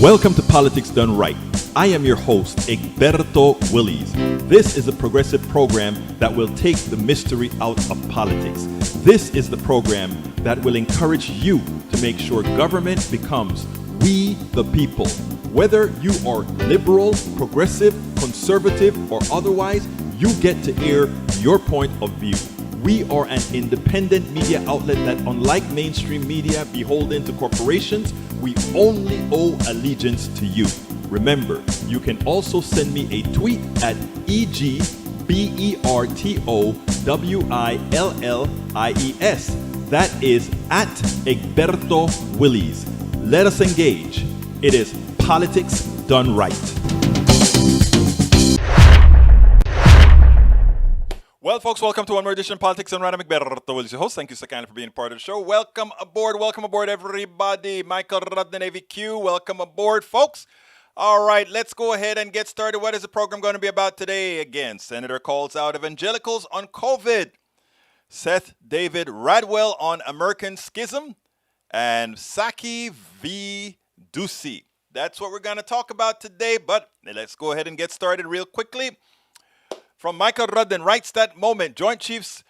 Welcome to Politics Done Right. I am your host, Egberto Willies. This is a progressive program that will take the mystery out of politics. This is the program that will encourage you to make sure government becomes we the people. Whether you are liberal, progressive, conservative, or otherwise, you get to air your point of view. We are an independent media outlet that, unlike mainstream media beholden to corporations, we only owe allegiance to you. Remember, you can also send me a tweet at EGBERTOWILLIES. That is at Egberto Willies. Let us engage. It is Politics Done Right. Well, folks, welcome to one more edition of Politics Done Right. I'm Egberto Willies, your host. Thank you so kindly for being part of the show. Welcome aboard, everybody. Michael Rudden, AVQ, welcome aboard, folks. All right, let's go ahead and get started. What is the program going to be about today? Again, Senator calls out Evangelicals on COVID. Seth David Radwell on American Schism. And Psaki v. Doocy. That's what we're going to talk about today, but let's go ahead and get started real quickly. From Michael Rudden, writes that moment, Joint Chiefs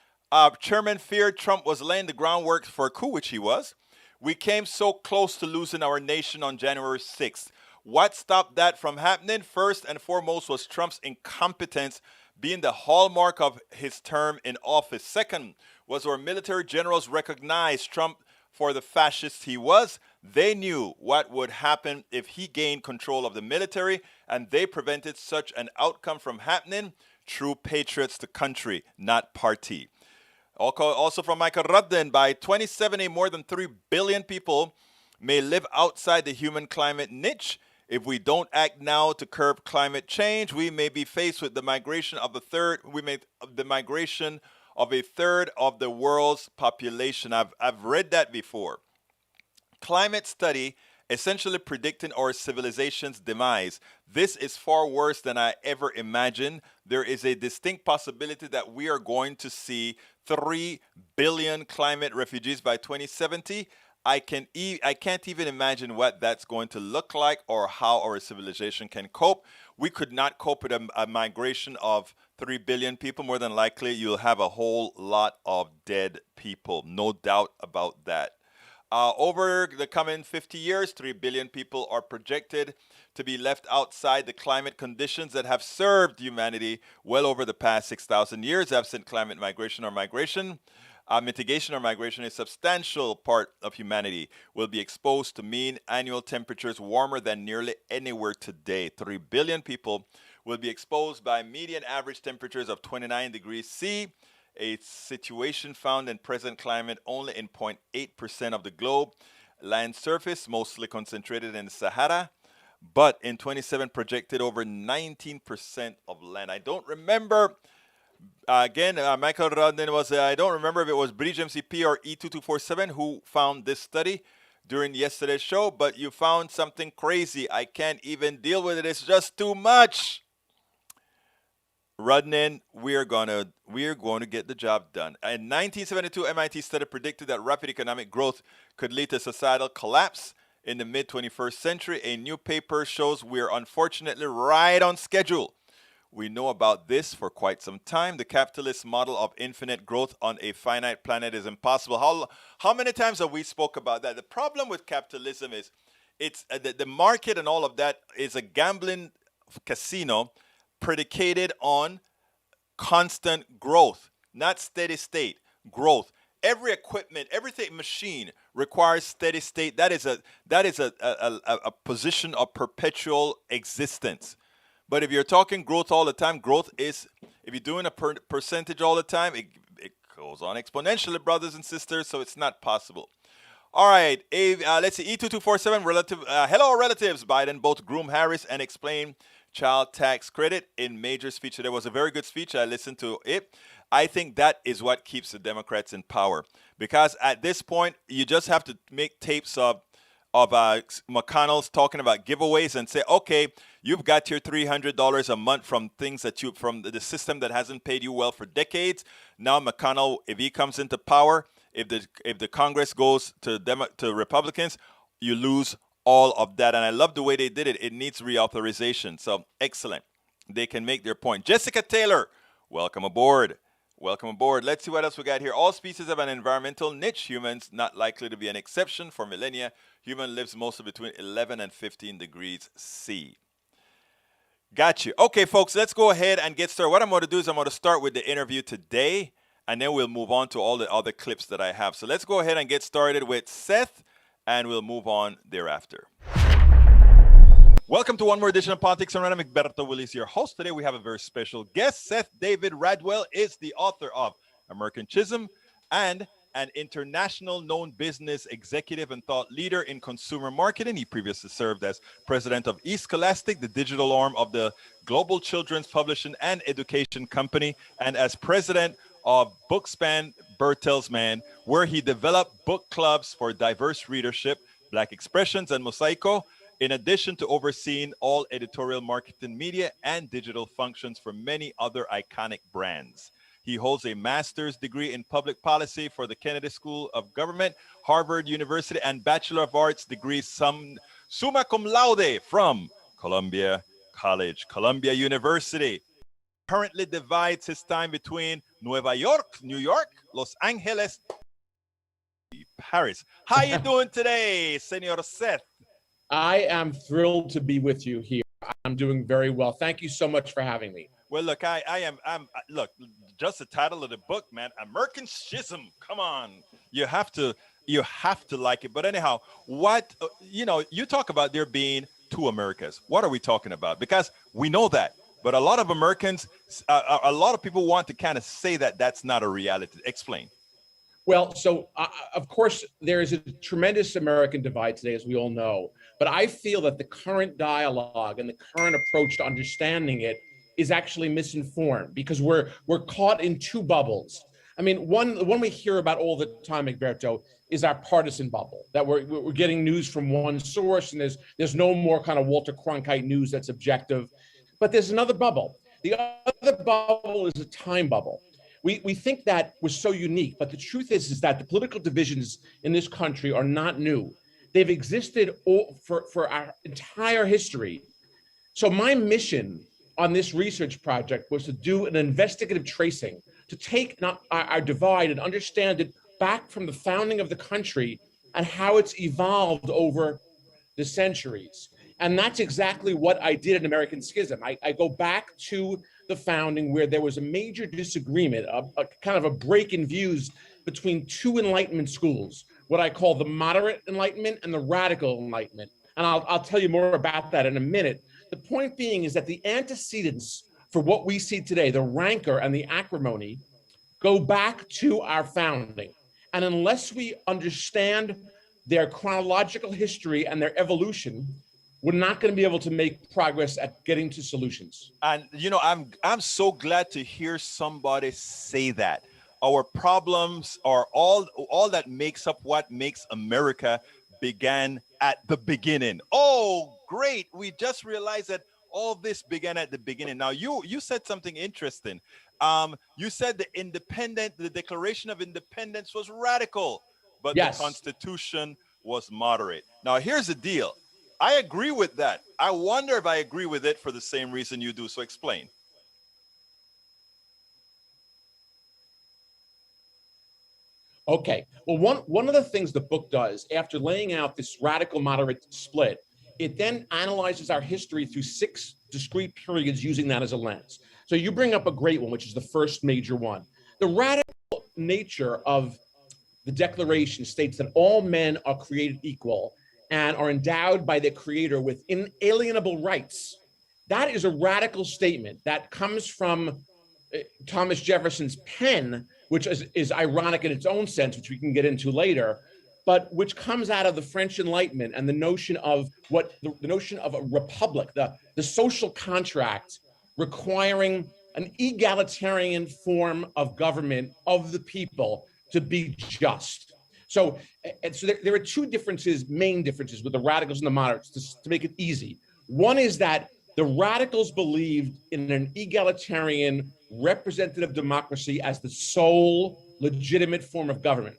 Chairman feared Trump was laying the groundwork for a coup, which he was. We came so close to losing our nation on January 6th. What stopped that from happening? First and foremost was Trump's incompetence being the hallmark of his term in office. Second was our military generals recognized Trump for the fascist he was. They knew what would happen if he gained control of the military, and they prevented such an outcome from happening. True patriots to country, not party. Also from Michael Rudden, by 2070, more than 3 billion people may live outside the human climate niche. If we don't act now to curb climate change, we may be faced with the migration of a third of the world's population. I've read that before. Climate study essentially predicting our civilization's demise. This is far worse than I ever imagined. There is a distinct possibility that we are going to see 3 billion climate refugees by 2070. I can't even imagine what that's going to look like or how our civilization can cope. We could not cope with a migration of 3 billion people. More than likely, you'll have a whole lot of dead people. No doubt about that. Over the coming 50 years, 3 billion people are projected to be left outside the climate conditions that have served humanity well over the past 6,000 years. Absent climate mitigation or migration, a substantial part of humanity will be exposed to mean annual temperatures warmer than nearly anywhere today. 3 billion people will be exposed by median average temperatures of 29 degrees C, a situation found in present climate only in 0.8% of the globe land surface, mostly concentrated in the Sahara, but in 27 projected over 19% of land. I don't remember, Michael Rodden I don't remember if it was British MCP or E2247 who found this study during yesterday's show, but you found something crazy. I can't even deal with it. It's just too much. Rudden, we're going to get the job done. In 1972, MIT study predicted that rapid economic growth could lead to societal collapse in the mid-21st century. A new paper shows we're unfortunately right on schedule. We know about this for quite some time. The capitalist model of infinite growth on a finite planet is impossible. How many times have we spoke about that? The problem with capitalism is it's the market and all of that is a gambling casino predicated on constant growth, not steady state growth. Every equipment, everything machine requires steady state. That is a position of perpetual existence. But if you're talking growth all the time, growth is, if you're doing a percentage all the time, it goes on exponentially, brothers and sisters, so it's not possible. All right, let's see, E2247, hello relatives. Biden both groom Harris and explain child tax credit in major speech. There was a very good speech. I listened to it. I think that is what keeps the Democrats in power. Because at this point, you just have to make tapes of McConnell's talking about giveaways and say, okay, you've got your $300 a month from things that from the system that hasn't paid you well for decades. Now McConnell, if he comes into power, if the Congress goes to Republicans, you lose all of that. And I love the way they did it. It needs reauthorization. So excellent. They can make their point. Jessica Taylor, welcome aboard. Welcome aboard. Let's see what else we got here. All species have an environmental niche. Humans not likely to be an exception. For millennia, human lives mostly between 11 and 15 degrees C. Got you. Okay, folks, let's go ahead and get started. What I'm going to do is I'm going to start with the interview today, and then we'll move on to all the other clips that I have. So let's go ahead and get started with Seth, and we'll move on thereafter. Welcome to one more edition of Politics and Random. Egberto Willis, your host. Today we have a very special guest. Seth David Radwell is the author of American Schism and an international known business executive and thought leader in consumer marketing. He previously served as president of eScholastic, the digital arm of the global children's publishing and education company, and as president of Bookspan Bertelsmann, where he developed book clubs for diverse readership, Black Expressions, and Mosaico, in addition to overseeing all editorial marketing, media, and digital functions for many other iconic brands. He holds a master's degree in public policy for the Kennedy School of Government, Harvard University, and Bachelor of Arts degree summa cum laude from Columbia Columbia University. Currently divides his time between New York, Los Angeles, Paris. How you doing today, Senor Seth? I am thrilled to be with you here. I'm doing very well. Thank you so much for having me. Well, look, look, just the title of the book, man, American Schism. Come on, you have to like it. But anyhow, what, you talk about there being two Americas. What are we talking about? Because we know that, but a lot of Americans, a lot of people want to kind of say that that's not a reality. Explain. Well, so of course, there is a tremendous American divide today, as we all know. But I feel that the current dialogue and the current approach to understanding it is actually misinformed because we're caught in two bubbles. I mean, one we hear about all the time, Egberto, is our partisan bubble, that we're getting news from one source and there's no more kind of Walter Cronkite news that's objective. But there's another bubble. The other bubble is a time bubble. We think that we're so unique, but the truth is that the political divisions in this country are not new. They've existed for our entire history. So my mission on this research project was to do an investigative tracing, to take our divide and understand it back from the founding of the country and how it's evolved over the centuries. And that's exactly what I did in American Schism. I go back to the founding where there was a major disagreement, a kind of a break in views between two Enlightenment schools, what I call the moderate Enlightenment and the radical Enlightenment. And I'll tell you more about that in a minute. The point being is that the antecedents for what we see today, the rancor and the acrimony, go back to our founding. And unless we understand their chronological history and their evolution, we're not going to be able to make progress at getting to solutions. And I'm so glad to hear somebody say that. Our problems are all that makes up what makes America began at the beginning. Oh, great. We just realized that all this began at the beginning. Now, you said something interesting. You said the Declaration of Independence was radical, but yes, the Constitution was moderate. Now, here's the deal. I agree with that. I wonder if I agree with it for the same reason you do. So explain. Okay. Well, one of the things the book does, after laying out this radical moderate split, it then analyzes our history through 6 discrete periods using that as a lens. So you bring up a great one, which is the first major one. The radical nature of the Declaration states that all men are created equal and are endowed by their creator with inalienable rights. That is a radical statement that comes from Thomas Jefferson's pen, which is ironic in its own sense, which we can get into later, but which comes out of the French Enlightenment and the notion of the notion of a republic, the social contract requiring an egalitarian form of government of the people to be just. So there are two main differences with the radicals and the moderates to make it easy. One is that the radicals believed in an egalitarian representative democracy as the sole legitimate form of government.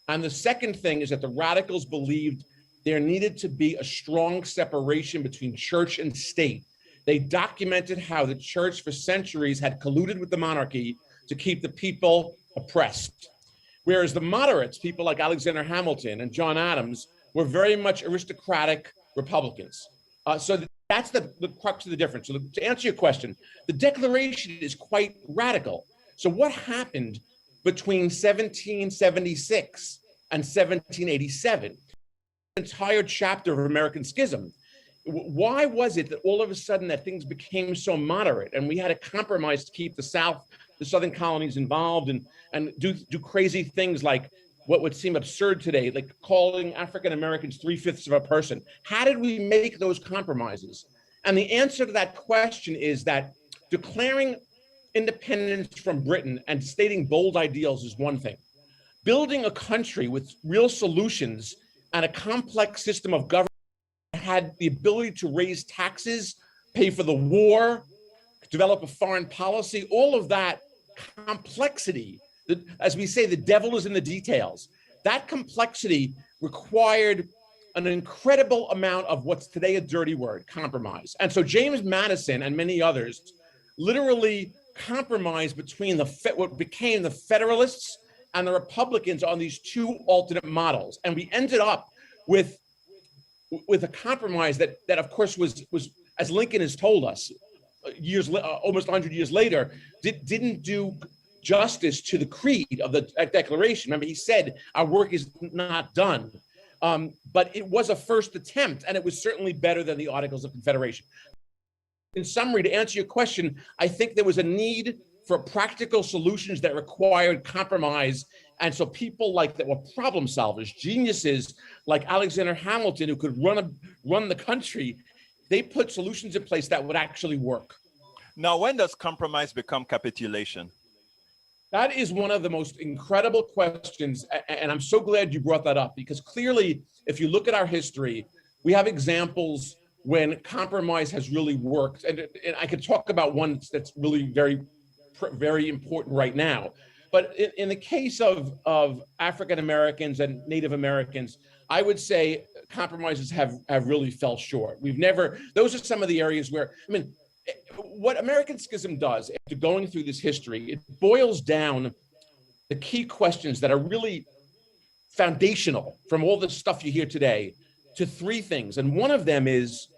And the second thing is that the radicals believed there needed to be a strong separation between church and state. They documented how the church for centuries had colluded with the monarchy to keep the people oppressed. Whereas the moderates, people like Alexander Hamilton and John Adams, were very much aristocratic Republicans. So that's the crux of the difference. So to answer your question, the Declaration is quite radical. So what happened between 1776 and 1787? The entire chapter of American Schism. Why was it that all of a sudden that things became so moderate and we had a compromise to keep the Southern colonies involved and do crazy things like what would seem absurd today, like calling African Americans 3/5 of a person? How did we make those compromises? And the answer to that question is that declaring independence from Britain and stating bold ideals is one thing. Building a country with real solutions and a complex system of government had the ability to raise taxes, pay for the war, develop a foreign policy, all of that complexity. As we say, the devil is in the details. That complexity required an incredible amount of what's today a dirty word, compromise. And so James Madison and many others literally compromised between what became the Federalists and the Republicans on these two alternate models. And we ended up with a compromise that of course was, as Lincoln has told us almost 100 years later, didn't do justice to the creed of the Declaration. Remember, he said our work is not done, but it was a first attempt, and it was certainly better than the Articles of Confederation. In summary, to answer your question, I think there was a need for practical solutions that required compromise. And so people that were problem solvers, geniuses like Alexander Hamilton, who could run the country, they put solutions in place that would actually work. Now, when does compromise become capitulation? That is one of the most incredible questions. And I'm so glad you brought that up, because clearly, if you look at our history, we have examples when compromise has really worked. And I could talk about one that's really very, very important right now. But in the case of African Americans and Native Americans, I would say compromises have really fell short. Those are some of the areas where, what American Schism does after going through this history, it boils down the key questions that are really foundational from all the stuff you hear today to three things. And one of them is,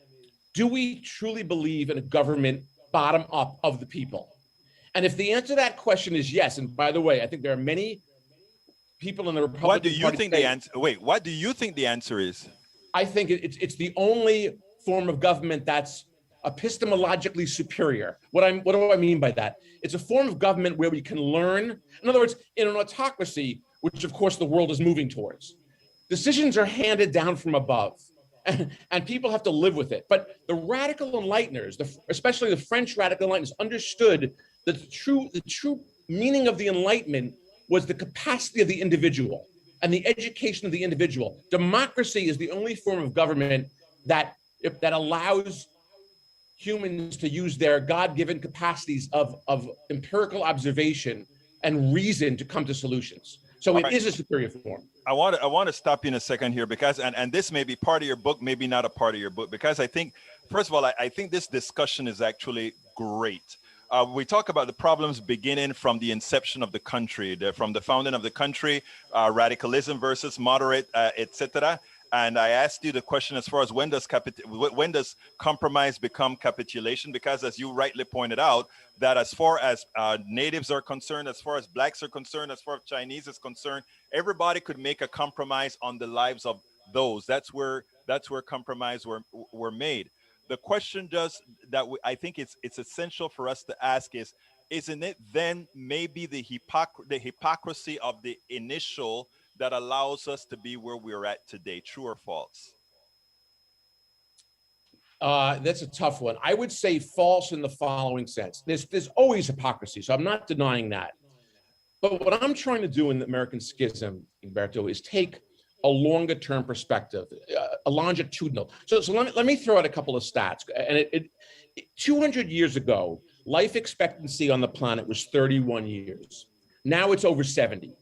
do we truly believe in a government bottom up of the people? And if the answer to that question is yes, and by the way, I think there are many people in the Republican What do you Party think the answer? Wait, what do you think the answer is? I think it's the only form of government that's epistemologically superior. What do I mean by that? It's a form of government where we can learn. In other words, in an autocracy, which of course the world is moving towards, decisions are handed down from above, and people have to live with it. But the radical enlighteners, especially the French radical enlighteners, understood that the true meaning of the Enlightenment was the capacity of the individual and the education of the individual. Democracy is the only form of government that allows humans to use their God-given capacities of empirical observation and reason to come to solutions. So it is a superior form. I want to stop you in a second here, because and this may be part of your book, maybe not a part of your book, because I think, first of all, I think this discussion is actually great. We talk about the problems beginning from the inception of the country, from the founding of the country, radicalism versus moderate, etc. And I asked you the question as far as when does compromise become capitulation? Because as you rightly pointed out, that as far as natives are concerned, as far as blacks are concerned, as far as Chinese is concerned, everybody could make a compromise on the lives of those. That's where compromise were made. The question I think it's essential for us to ask is, isn't it then maybe the hypocrisy of the initial that allows us to be where we're at today? True or false? That's a tough one. I would say false in the following sense. There's always hypocrisy, so I'm not denying that. But what I'm trying to do in the American Schism, Humberto, is take a longer term perspective, a longitudinal. So let me throw out a couple of stats. And 200 years ago, life expectancy on the planet was 31 years. Now it's over 70.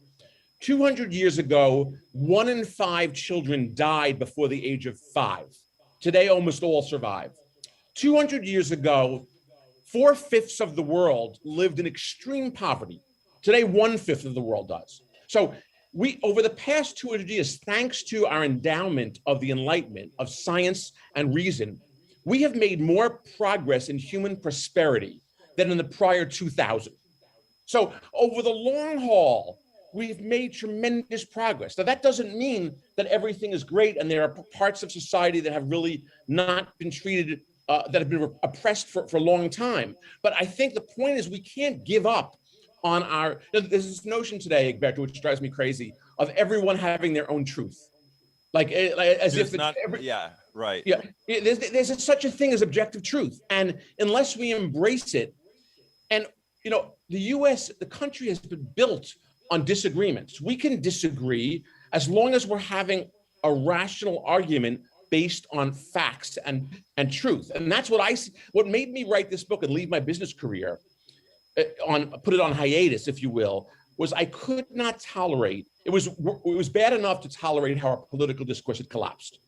200 years ago, 1 in 5 children died before the age of 5. Today, almost all survive. 200 years ago, 4/5 of the world lived in extreme poverty. Today, 1/5 of the world does. So we, over the past 200 years, thanks to our endowment of the Enlightenment, of science and reason, we have made more progress in human prosperity than in the prior 2000. So over the long haul, we've made tremendous progress. Now, that doesn't mean that everything is great and there are parts of society that have really not been treated, that have been oppressed for a long time. But I think the point is we can't give up on our, there's this notion today, Egberto, which drives me crazy, of everyone having their own truth. Like as if not, yeah, right. Yeah, there's such a thing as objective truth. And unless we embrace it, and the US, the country has been built on disagreements. We can disagree as long as we're having a rational argument based on facts and truth. And that's what made me write this book and leave my business career put it on hiatus, if you will, was I could not tolerate, it was bad enough to tolerate how our political discourse had collapsed,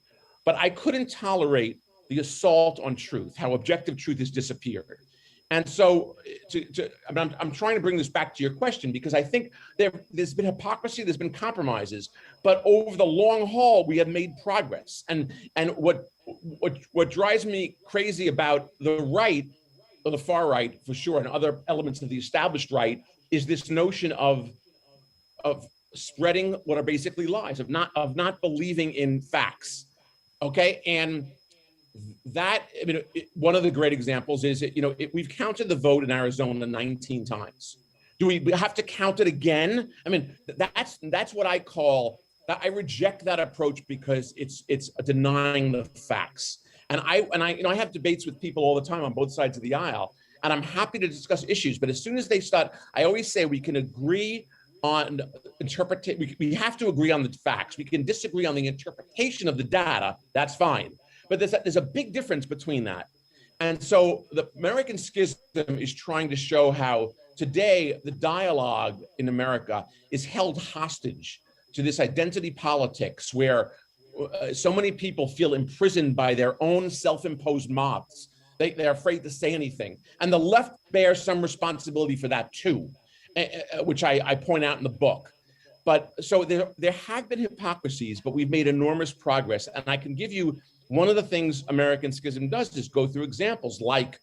but I couldn't tolerate the assault on truth, how objective truth has disappeared. And so I'm trying to bring this back to your question, because I think there's been hypocrisy, there's been compromises, but over the long haul, we have made progress. And what drives me crazy about the right, or the far right for sure, and other elements of the established right, is this notion of spreading what are basically lies, of not believing in facts. Okay, and that, one of the great examples is, we've counted the vote in Arizona 19 times. Do we have to count it again? That's what I call, I reject that approach because it's denying the facts. And I have debates with people all the time on both sides of the aisle, and I'm happy to discuss issues. But as soon as they start, I always say we can agree on interpretation. We have to agree on the facts. We can disagree on the interpretation of the data. That's fine. But there's a big difference between that. And so the American Schism is trying to show how today the dialogue in America is held hostage to this identity politics where so many people feel imprisoned by their own self-imposed mobs. They're afraid to say anything. And the left bears some responsibility for that too, which I point out in the book. But so there have been hypocrisies, but we've made enormous progress. And I can give you one of the things American Schism does is go through examples like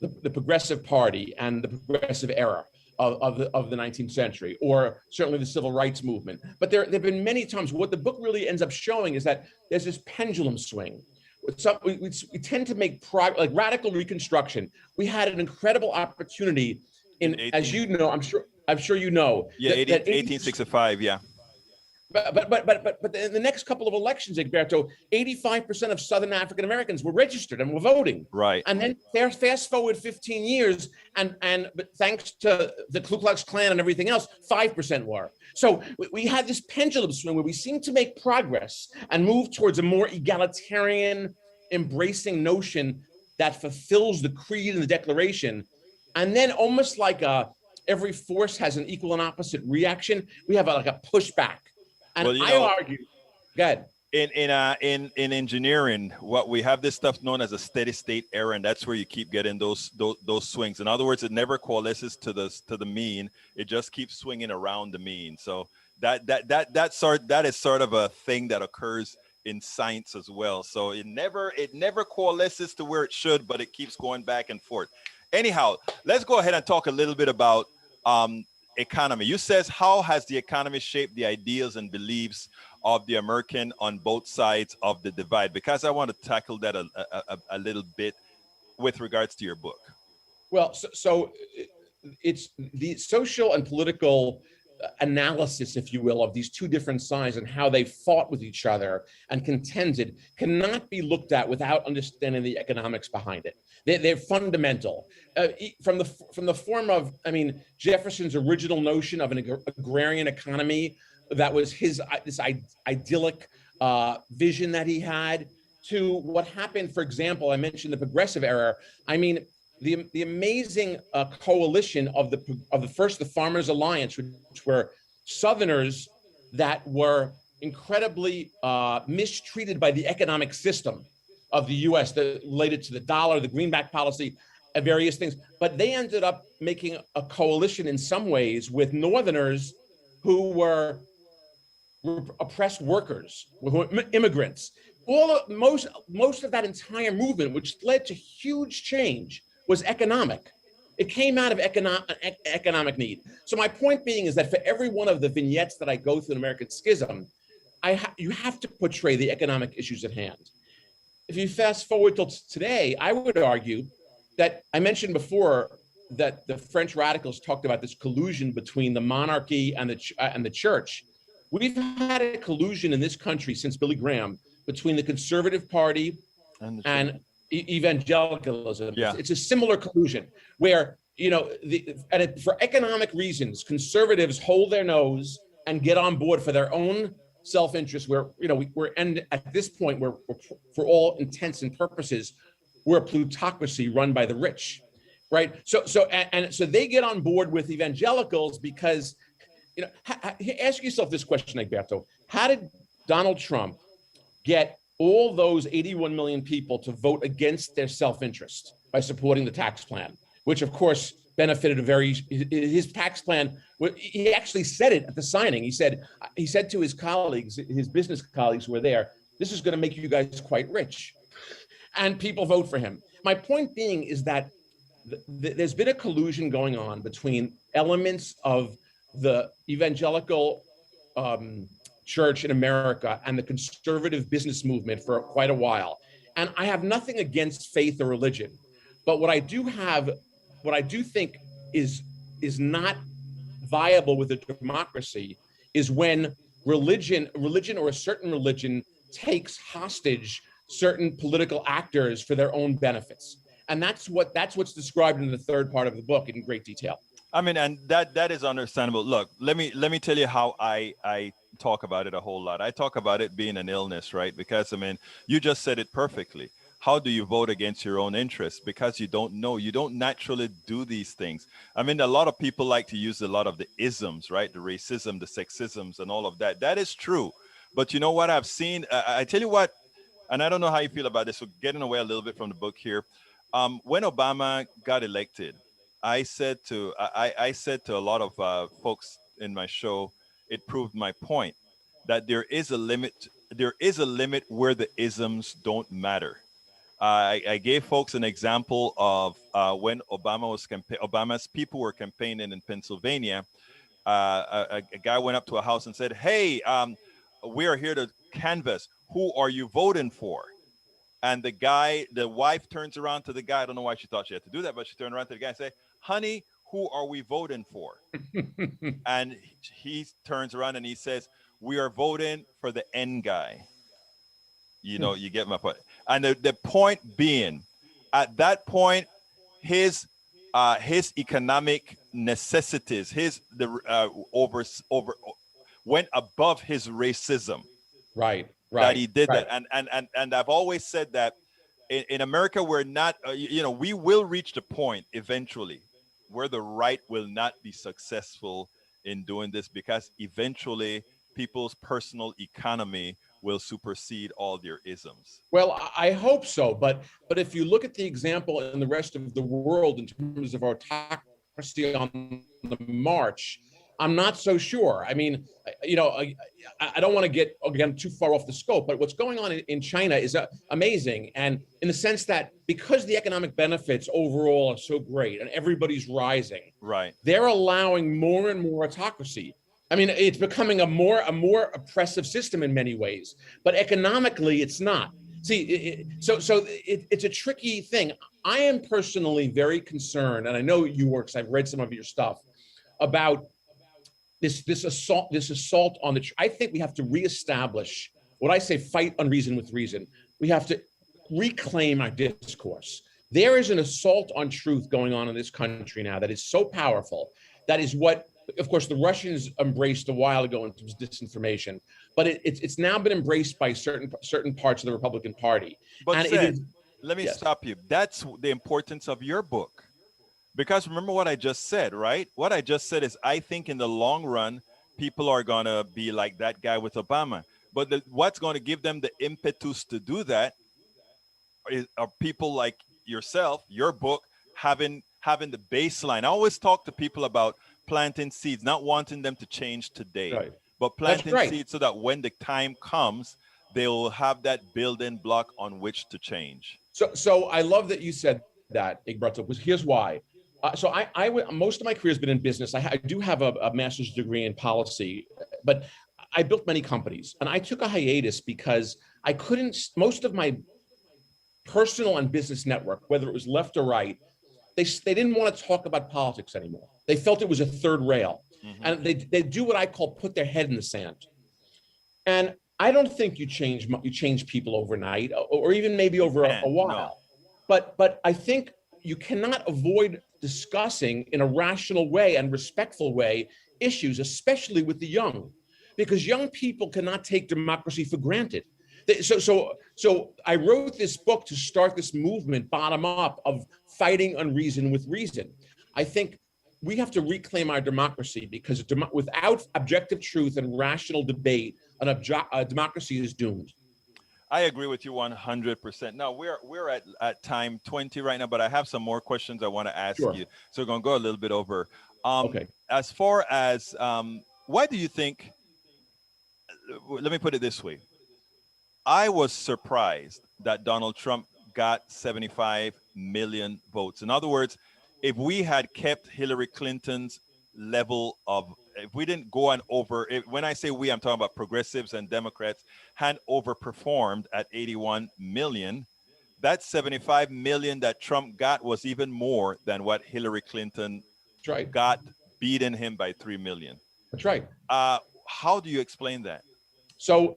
the Progressive Party and the Progressive Era of the 19th century, or certainly the Civil Rights Movement. But there have been many times, what the book really ends up showing is that there's this pendulum swing. We tend to make progress, like radical reconstruction. We had an incredible opportunity as you know, I'm sure you know. Yeah, 1865, yeah. But in the next couple of elections, Egberto, 85% of Southern African Americans were registered and were voting. Right. And then fast forward 15 years, but thanks to the Ku Klux Klan and everything else, 5% were. So we had this pendulum swing where we seem to make progress and move towards a more egalitarian, embracing notion that fulfills the creed and the Declaration. And then almost like every force has an equal and opposite reaction, we have like a pushback. And I argue, go ahead. In engineering, what we have this stuff known as a steady state error, and that's where you keep getting those swings. In other words, it never coalesces to the mean; it just keeps swinging around the mean. So that is sort of a thing that occurs in science as well. So it never coalesces to where it should, but it keeps going back and forth. Anyhow, let's go ahead and talk a little bit about economy. You says, how has the economy shaped the ideas and beliefs of the American on both sides of the divide? Because I want to tackle that a little bit with regards to your book. Well, so it's the social and political analysis, if you will, of these two different sides and how they fought with each other and contended cannot be looked at without understanding the economics behind it. They're fundamental. From the form of, Jefferson's original notion of an agrarian economy that was this idyllic vision that he had, to what happened. For example, I mentioned the Progressive Era. The amazing coalition of the Farmers Alliance, which were Southerners that were incredibly mistreated by the economic system of the US that related to the dollar, the greenback policy, and various things. But they ended up making a coalition in some ways with Northerners who were oppressed workers, immigrants. Most of that entire movement, which led to huge change, was economic. It came out of economic need. So my point being is that for every one of the vignettes that I go through in American Schism, you have to portray the economic issues at hand. If you fast forward till today, I would argue that I mentioned before that the French radicals talked about this collusion between the monarchy and the church. We've had a collusion in this country since Billy Graham between the Conservative Party and evangelicalism. Yeah. It's a similar collusion where, for economic reasons, conservatives hold their nose and get on board for their own self-interest. At this point, we're for all intents and purposes, we're a plutocracy run by the rich, right? So they get on board with evangelicals because, ask yourself this question, Egberto. How did Donald Trump get all those 81 million people to vote against their self-interest by supporting the tax plan, which of course benefited his tax plan? He actually said it at the signing. He said to his colleagues, his business colleagues who were there, this is going to make you guys quite rich. And people vote for him. My point being is that there's been a collusion going on between elements of the evangelical church in America and the conservative business movement for quite a while. And I have nothing against faith or religion, but what I do think is not viable with a democracy is when religion or a certain religion takes hostage certain political actors for their own benefits. And that's what's described in the third part of the book in great detail. I mean, and that is understandable. Look, let me tell you how I talk about it a whole lot. I talk about it being an illness, right? Because I mean, you just said it perfectly. How do you vote against your own interests? Because you don't know. You don't naturally do these things. I mean, a lot of people like to use a lot of the isms, right? The racism, the sexisms, and all of that. That is true. But you know what I've seen? I tell you what, and I don't know how you feel about this. So getting away a little bit from the book here. When Obama got elected, I said to a lot of folks in my show, it proved my point that there is a limit. There is a limit where the isms don't matter. I gave folks an example of when Obama's people were campaigning in Pennsylvania. A guy went up to a house and said, "Hey, we are here to canvass. Who are you voting for?" And the wife turns around to the guy. I don't know why she thought she had to do that, but she turned around to the guy and said, "Honey, who are we voting for?" And he turns around and he says, "We are voting for the N guy." You get my point. And the point being, at that point, his economic necessities, went above his racism. Right. That he did that. And I've always said that in America, we're not, we will reach the point eventually where the right will not be successful in doing this, because eventually people's personal economy will supersede all their isms. Well, I hope so. But if you look at the example in the rest of the world in terms of autocracy on the march, I'm not so sure. I mean, I don't want to get, again, too far off the scope, but what's going on in China is amazing. And in the sense that because the economic benefits overall are so great and everybody's rising, right, they're allowing more and more autocracy. I mean, it's becoming a more oppressive system in many ways, but economically it's not. See, it's a tricky thing. I am personally very concerned, and I know you are because I've read some of your stuff about this assault on the. I think we have to reestablish what I say: fight unreason with reason. We have to reclaim our discourse. There is an assault on truth going on in this country now that is so powerful. That is what, of course, the Russians embraced a while ago in terms of disinformation, but it's now been embraced by certain parts of the Republican Party. But Seth, let me stop you. That's the importance of your book. Because remember what I just said, right? What I just said is, I think in the long run, people are going to be like that guy with Obama. But what's going to give them the impetus to do that are people like yourself, your book, having the baseline. I always talk to people about planting seeds, not wanting them to change today, Right. but That's planting right. seeds so that when the time comes, they will have that building block on which to change. So I love that you said that, Igberto, because here's why. So most of my career has been in business. I do have a master's degree in policy, but I built many companies, and I took a hiatus because I couldn't. Most of my personal and business network, whether it was left or right, they didn't want to talk about politics anymore. They felt it was a third rail, and they do what I call put their head in the sand. And I don't think you change people overnight, or even maybe over a while. No. But I think you cannot avoid discussing in a rational way and respectful way issues, especially with the young, because young people cannot take democracy for granted. So I wrote this book to start this movement bottom up of fighting unreason with reason. I think we have to reclaim our democracy, because without objective truth and rational debate, a democracy is doomed. I agree with you 100%. Now we're at time 20 right now, but I have some more questions I want to ask you. So we're going to go a little bit over. Okay. As far as why do you think? Let me put it this way. I was surprised that Donald Trump got 75 million votes. In other words, if we had kept Hillary Clinton's level of, if we didn't go on over, when I say we, I'm talking about progressives and Democrats, had overperformed at 81 million, that 75 million that Trump got was even more than what Hillary Clinton got, beating him by 3 million. That's right. How do you explain that? So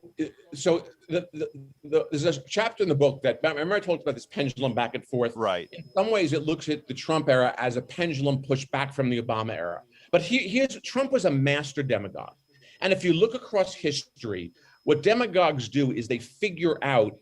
there's a chapter in the book that, remember I told you about this pendulum back and forth? Right. In some ways, it looks at the Trump era as a pendulum pushed back from the Obama era. But Trump was a master demagogue. And if you look across history, what demagogues do is they figure out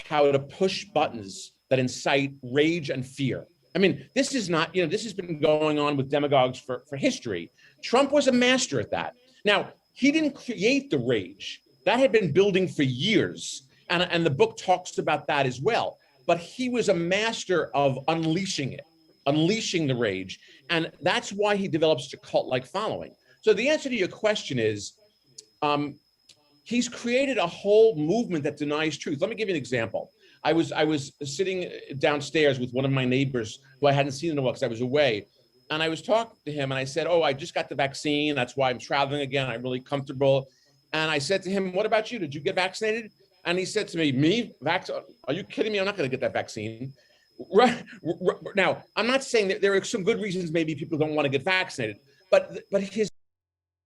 how to push buttons that incite rage and fear. I mean, this is not, this has been going on with demagogues for history. Trump was a master at that. Now, he didn't create the rage. That had been building for years. And the book talks about that as well. But he was a master of unleashing it, unleashing the rage. And that's why he develops a cult-like following. So the answer to your question is, he's created a whole movement that denies truth. Let me give you an example. I was sitting downstairs with one of my neighbors who I hadn't seen in a while because I was away. And I was talking to him and I said, I just got the vaccine. That's why I'm traveling again. I'm really comfortable. And I said to him, what about you? Did you get vaccinated? And he said to me, are you kidding me? I'm not going to get that vaccine. Right. Now, I'm not saying that there are some good reasons maybe people don't want to get vaccinated, but his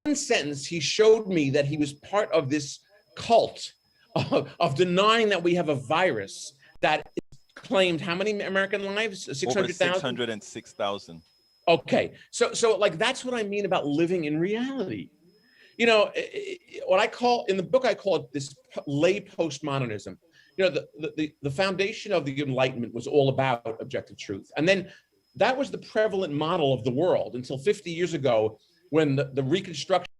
one sentence, he showed me that he was part of this cult of denying that we have a virus that claimed how many American lives? 600,000? Over 606,000. Okay. So like, that's what I mean about living in reality. What I call, in the book, I call it this lay postmodernism. The foundation of the Enlightenment was all about objective truth. And then that was the prevalent model of the world until 50 years ago, when the Reconstruction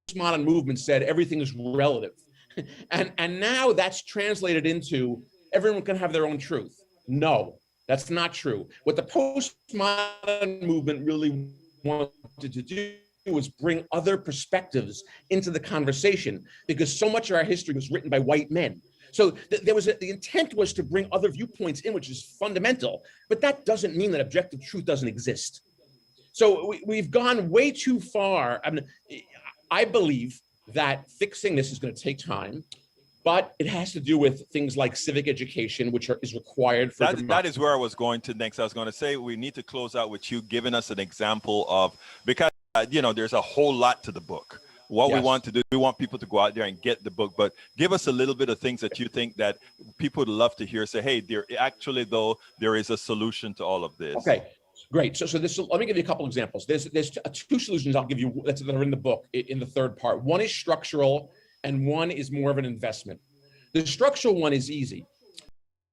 postmodern movement said everything is relative. And now that's translated into everyone can have their own truth. No, that's not true. What the postmodern movement really wanted to do was bring other perspectives into the conversation, because so much of our history was written by white men. So the intent was to bring other viewpoints in, which is fundamental, but that doesn't mean that objective truth doesn't exist. So we've gone way too far. I mean, I believe that fixing this is going to take time, but it has to do with things like civic education, which is required for democracy. That is where I was going to next. I was going to say we need to close out with you giving us an example of, because there's a whole lot to the book. What we want to do, we want people to go out there and get the book, but give us a little bit of things that you think that people would love to hear. Say, hey, there is a solution to all of this. Okay, great. So let me give you a couple examples. There's two solutions I'll give you that are in the book in the third part. One is structural, and one is more of an investment. The structural one is easy.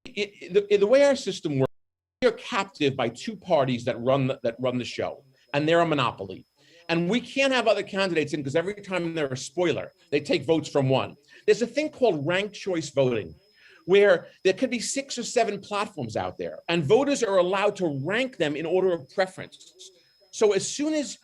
The way our system works, we are captive by two parties that run the show, and they're a monopoly. And we can't have other candidates in because every time they're a spoiler, they take votes from one. There's a thing called ranked choice voting, where there could be 6 or 7 platforms out there, and voters are allowed to rank them in order of preference. So as soon as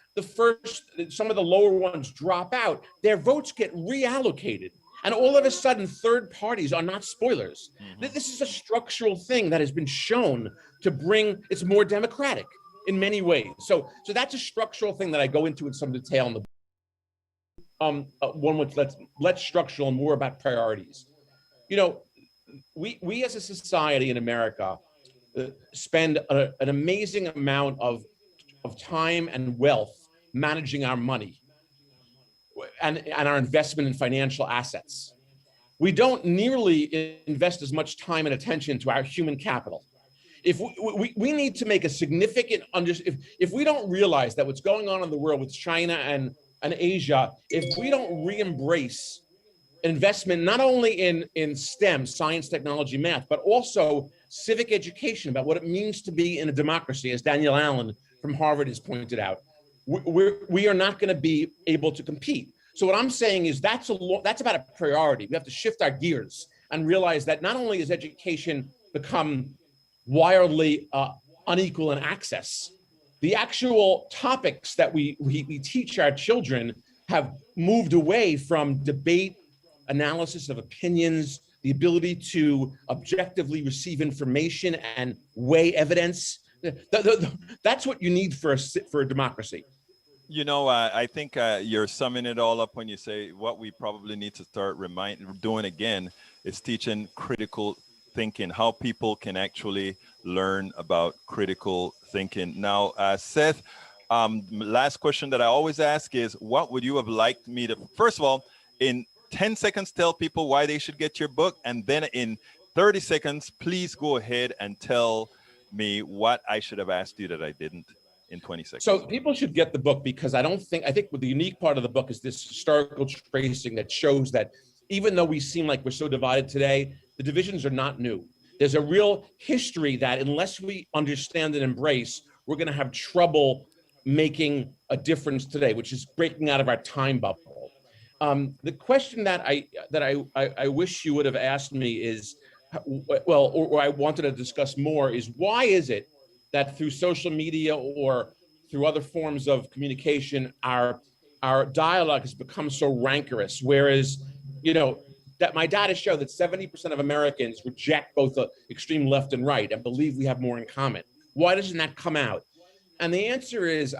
some of the lower ones drop out, their votes get reallocated. And all of a sudden, third parties are not spoilers. This is a structural thing that has been shown to it's more democratic in many ways. So that's a structural thing that I go into in some detail in the book. One which less structural and more about priorities. We as a society in America spend an amazing amount of time and wealth managing our money and our investment in financial assets. We don't nearly invest as much time and attention to our human capital. If we need to make a significant if we don't realize that what's going on in the world with China and Asia, if we don't re-embrace investment not only in STEM, science, technology, math, but also civic education about what it means to be in a democracy, as Daniel Allen from Harvard has pointed out, we are not going to be able to compete. So what I'm saying is that's about a priority. We have to shift our gears and realize that not only has education become wildly unequal in access, the actual topics that we teach our children have moved away from debate, analysis of opinions, the ability to objectively receive information and weigh evidence. That's what you need for a democracy. I think you're summing it all up when you say what we probably need to start doing again is teaching critical thinking, how people can actually learn about critical thinking. Now, Seth, last question that I always ask is, what would you have liked me to, first of all, in 10 seconds, tell people why they should get your book, and then in 30 seconds, please go ahead and tell me what I should have asked you that I didn't in 20 seconds. So people should get the book because I think the unique part of the book is this historical tracing that shows that even though we seem like we're so divided today, the divisions are not new. There's a real history that unless we understand and embrace, we're going to have trouble making a difference today, which is breaking out of our time bubble. The question that I wish you would have asked me is, or I wanted to discuss more, is why is it that through social media or through other forms of communication, our dialogue has become so rancorous, whereas, that my data show that 70% of Americans reject both the extreme left and right and believe we have more in common. Why doesn't that come out? And the answer is,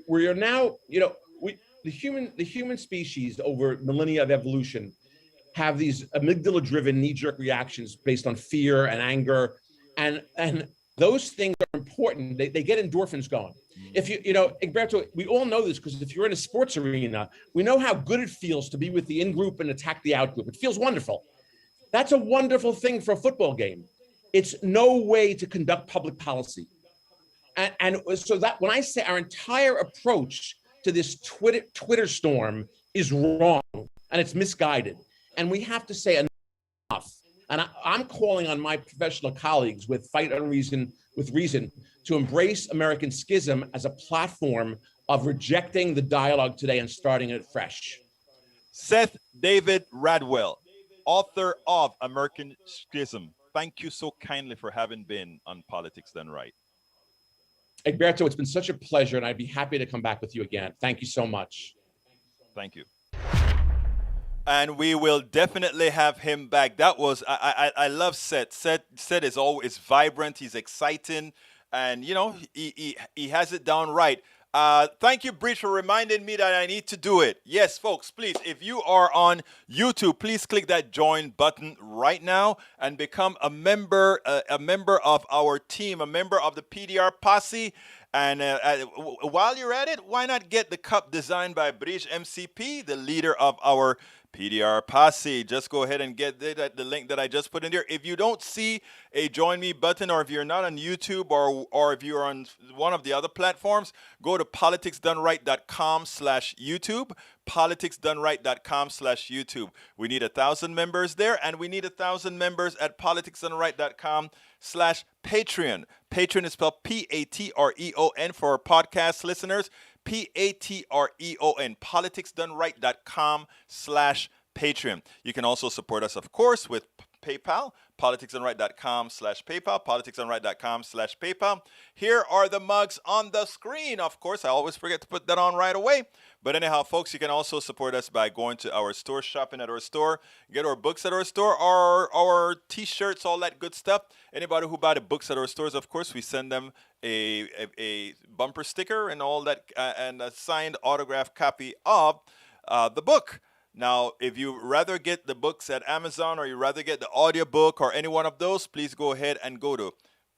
we are now, the human species over millennia of evolution have these amygdala-driven knee-jerk reactions based on fear and anger, and those things are important. They get endorphins going. If Egberto, we all know this because if you're in a sports arena, we know how good it feels to be with the in-group and attack the out-group. It feels wonderful. That's a wonderful thing for a football game. It's no way to conduct public policy. And so that when I say our entire approach to this Twitter storm is wrong and it's misguided, and we have to say enough. And I'm calling on my professional colleagues with Fight Unreason with Reason to embrace American Schism as a platform of rejecting the dialogue today and starting it fresh. Seth David Radwell, author of American Schism, thank you so kindly for having been on Politics Done Right. Egberto, it's been such a pleasure, and I'd be happy to come back with you again. Thank you so much. Thank you. And we will definitely have him back. That was, I love Seth. Seth is always vibrant. He's exciting. And, he has it down right. Thank you, Bridge, for reminding me that I need to do it. Yes, folks, please, if you are on YouTube, please click that join button right now and become a member of our team, a member of the PDR Posse. And while you're at it, why not get the cup designed by Bridge MCP, the leader of our PDR Posse? Just go ahead and get the link that I just put in there. If you don't see a join me button, or if you're not on YouTube, or if you're on one of the other platforms, go to politicsdoneright.com/YouTube, politicsdoneright.com/YouTube. We need 1,000 members there, and we need 1,000 members at politicsdoneright.com/Patreon. Patreon is spelled Patreon for our podcast listeners. Patreon, politicsdoneright.com/Patreon. You can also support us, of course, with PayPal, politicsdoneright.com/PayPal, politicsdoneright.com/PayPal. Here are the mugs on the screen. Of course, I always forget to put that on right away. But anyhow, folks, you can also support us by going to our store, shopping at our store, get our books at our store, our T-shirts, all that good stuff. Anybody who buy the books at our stores, of course, we send them a bumper sticker and all that, and a signed autographed copy of the book. Now, if you rather get the books at Amazon or you rather get the audiobook or any one of those, please go ahead and go to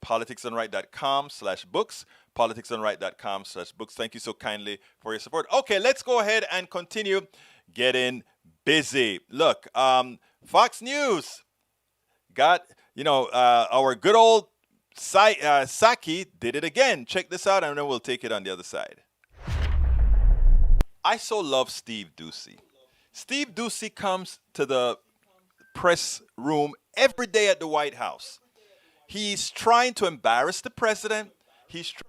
politicsdoneright.com/books, politicsdoneright.com/books. Thank you so kindly for your support. Okay, let's go ahead and continue getting busy. Look, Fox News got, our good old Psaki did it again. Check this out, and then we'll take it on the other side. I so love Steve Doocy. Steve Doocy comes to the press room every day at the White House. He's trying to embarrass the president. He's trying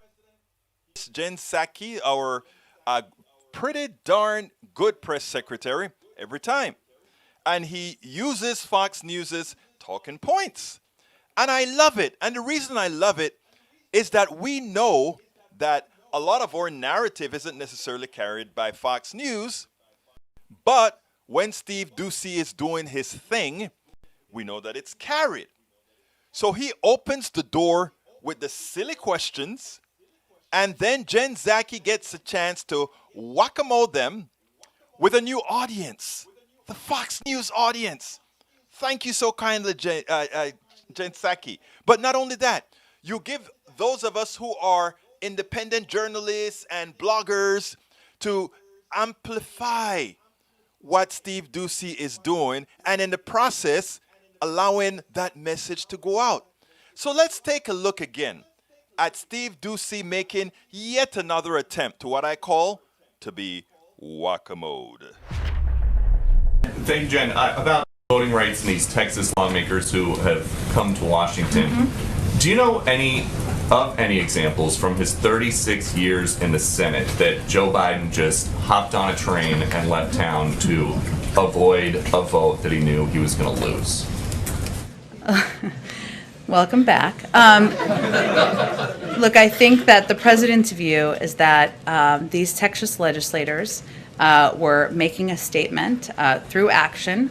to Jen Psaki, our pretty darn good press secretary, every time. And he uses Fox News's talking points. And I love it. And the reason I love it is that we know that a lot of our narrative isn't necessarily carried by Fox News. But when Steve Doocy is doing his thing, we know that it's carried. So he opens the door with the silly questions, and then Jen Psaki gets a chance to whack-a-mole them with a new audience, the Fox News audience. Thank you so kindly, Jen Psaki. But not only that, you give those of us who are independent journalists and bloggers to amplify what Steve Doocy is doing, and in the process, allowing that message to go out. So let's take a look again at Steve Doocy making yet another attempt to what I call to be whack-a-mole. Thank you, Jen. About voting rights and these Texas lawmakers who have come to Washington, do you know any examples from his 36 years in the Senate that Joe Biden just hopped on a train and left town to avoid a vote that he knew he was going to lose? Welcome back. Look, I think that the president's view is that these Texas legislators were making a statement through action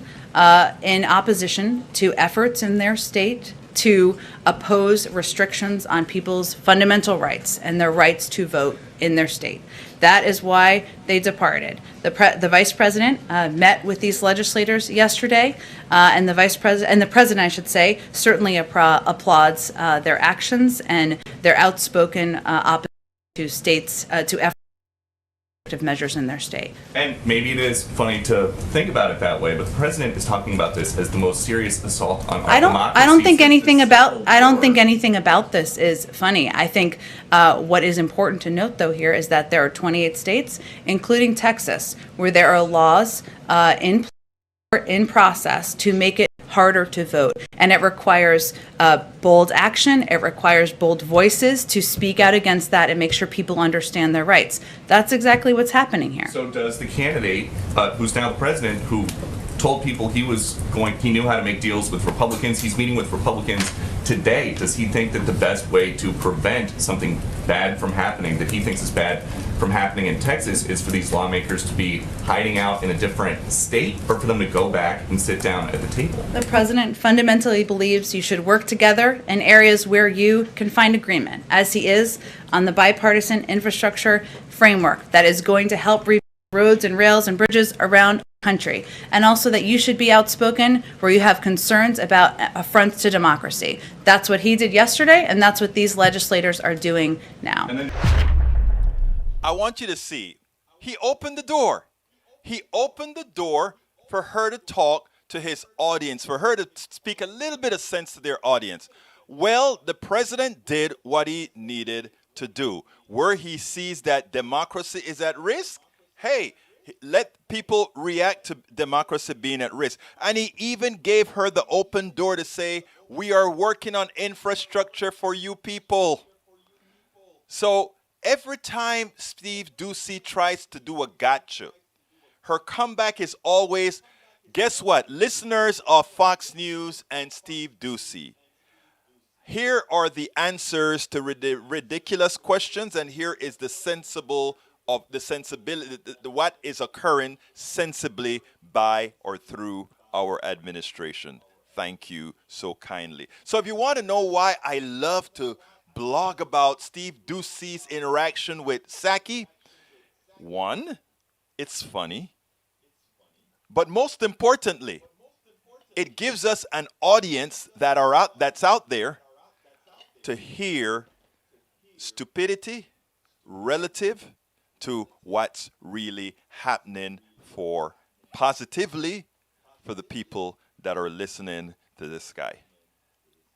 in opposition to efforts in their state to oppose restrictions on people's fundamental rights and their rights to vote in their state. That is why they departed. The vice president met with these legislators yesterday, and the president, I should say, certainly applauds their actions and their outspoken opposition to states to efforts measures in their state. And maybe it is funny to think about it that way, but the president is talking about this as the most serious assault on our democracy. I don't think anything about this is funny. I think what is important to note, though, here is that there are 28 states, including Texas, where there are laws in process to make it harder to vote, and it requires bold action. It requires bold voices to speak out against that and make sure people understand their rights. That's exactly what's happening here. So does the candidate, who's now the president, who told people he knew how to make deals with Republicans, he's meeting with Republicans today, does he think that the best way to prevent something bad from happening, that he thinks is bad from happening in Texas, is for these lawmakers to be hiding out in a different state, or for them to go back and sit down at the table? The president fundamentally believes you should work together in areas where you can find agreement, as he is on the bipartisan infrastructure framework that is going to help rebuild roads and rails and bridges around the country, and also that you should be outspoken where you have concerns about affronts to democracy. That's what he did yesterday, and that's what these legislators are doing now. I want you to see, he opened the door. He opened the door for her to talk to his audience, for her to speak a little bit of sense to their audience. Well, the president did what he needed to do. Where he sees that democracy is at risk, hey, let people react to democracy being at risk. And he even gave her the open door to say, we are working on infrastructure for you people. So every time Steve Doocy tries to do a gotcha, her comeback is always, guess what? Listeners of Fox News and Steve Doocy, here are the answers to ridiculous questions, and here is the sensibility, what is occurring sensibly by or through our administration. Thank you so kindly. So if you want to know why I love to blog about Steve Doocy's interaction with Psaki, one, it's funny. But most importantly, it gives us an audience that's out there to hear stupidity relative to what's really happening positively for the people that are listening to this guy.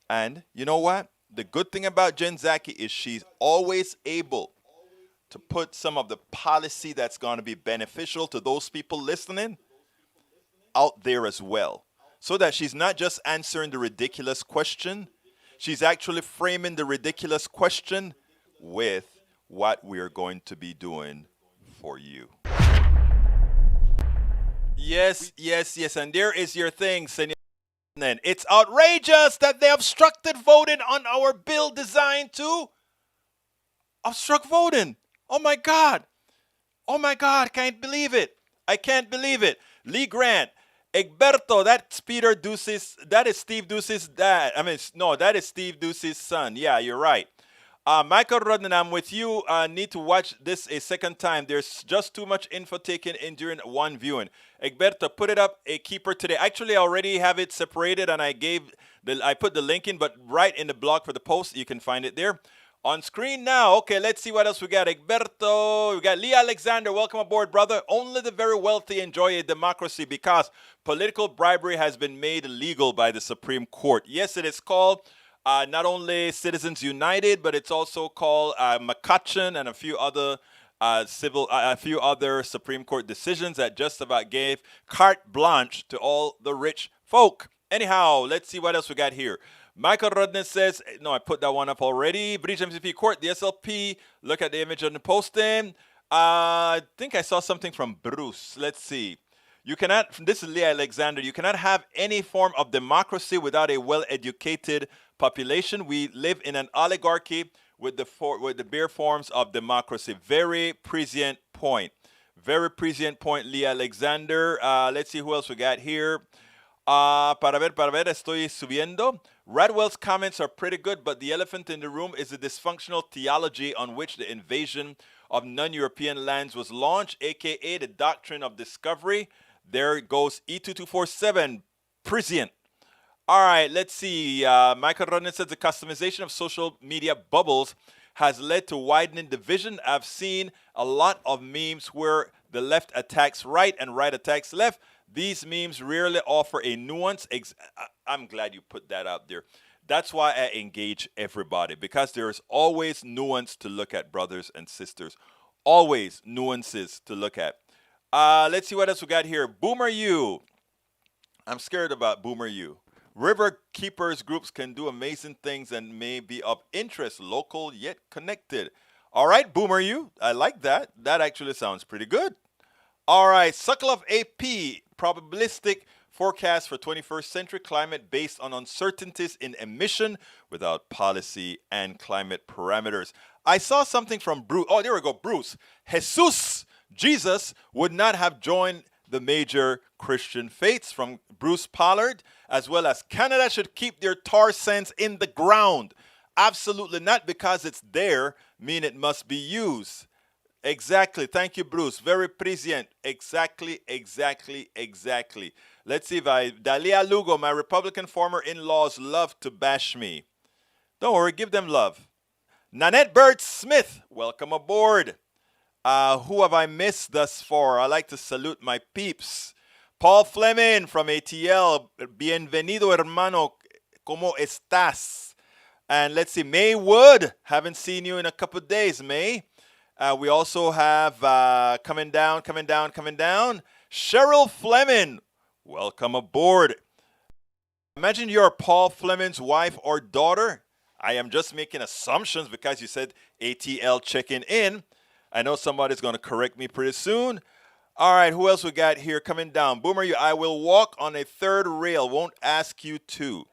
And you know what? The good thing about Jen Psaki is she's always able to put some of the policy that's going to be beneficial to those people listening out there as well. So that she's not just answering the ridiculous question, she's actually framing the ridiculous question with what we're going to be doing for you. Yes. And there is your thing, Senor. It's outrageous that they obstructed voting on our bill designed to obstruct voting. Oh my God, can't believe it. I can't believe it. Lee Grant, Egberto, that's Peter Doocy's, that is Steve Doocy's dad. That is Steve Doocy's son. Yeah, you're right. Michael Rodden, I'm with you. Need to watch this a second time. There's just too much info taken in during one viewing. Egberto, put it up a keeper today. Actually, I already have it separated, and I put the link in, but right in the blog for the post, you can find it there. On screen now. Okay, let's see what else we got. Egberto, we got Lee Alexander. Welcome aboard, brother. Only the very wealthy enjoy a democracy because political bribery has been made illegal by the Supreme Court. Yes, it is called not only Citizens United, but it's also called McCaskill and a few other Supreme Court decisions that just about gave carte blanche to all the rich folk. Anyhow, let's see what else we got here. Michael Rodney says, no, I put that one up already. British MCP Court, the SLP. Look at the image on the posting. I think I saw something from Bruce. Let's see. You cannot, this is Lee Alexander, you cannot have any form of democracy without a well-educated population. We live in an oligarchy with the bare forms of democracy. Very prescient point. Very prescient point, Lee Alexander. Let's see who else we got here. Para ver, estoy subiendo. Radwell's comments are pretty good, but the elephant in the room is the dysfunctional theology on which the invasion of non-European lands was launched, aka the doctrine of discovery. There goes E2247, prescient. All right, let's see. Michael Rodney says the customization of social media bubbles has led to widening division. I've seen a lot of memes where the left attacks right and right attacks left. These memes rarely offer a nuance. I'm glad you put that out there. That's why I engage everybody, because there's always nuance to look at, brothers and sisters. Always nuances to look at. Let's see what else we got here. Boomer U. I'm scared about Boomer U. River keepers groups can do amazing things and may be of interest, local yet connected. All right, Boomer U. I like that. That actually sounds pretty good. All right, Suckle of AP, probabilistic forecast for 21st century climate based on uncertainties in emission without policy and climate parameters. I saw something from Bruce. Oh, there we go, Bruce. Jesus would not have joined the major Christian faiths, from Bruce Pollard, as well as Canada should keep their tar sands in the ground. Absolutely not, because it's there, mean it must be used. Exactly. Thank you, Bruce. Very prescient. Exactly. Let's see if Dalia Lugo, my Republican former in-laws, love to bash me. Don't worry, give them love. Nanette Bird Smith, welcome aboard. Who have I missed thus far? I like to salute my peeps. Paul Fleming from ATL. Bienvenido, hermano. ¿Cómo estás? And let's see, May Wood. Haven't seen you in a couple of days, May. We also have coming down. Cheryl Fleming, welcome aboard. Imagine you're Paul Fleming's wife or daughter. I am just making assumptions because you said ATL checking in. I know somebody's going to correct me pretty soon. All right, who else we got here coming down? Boomer, I will walk on a third rail, won't ask you to.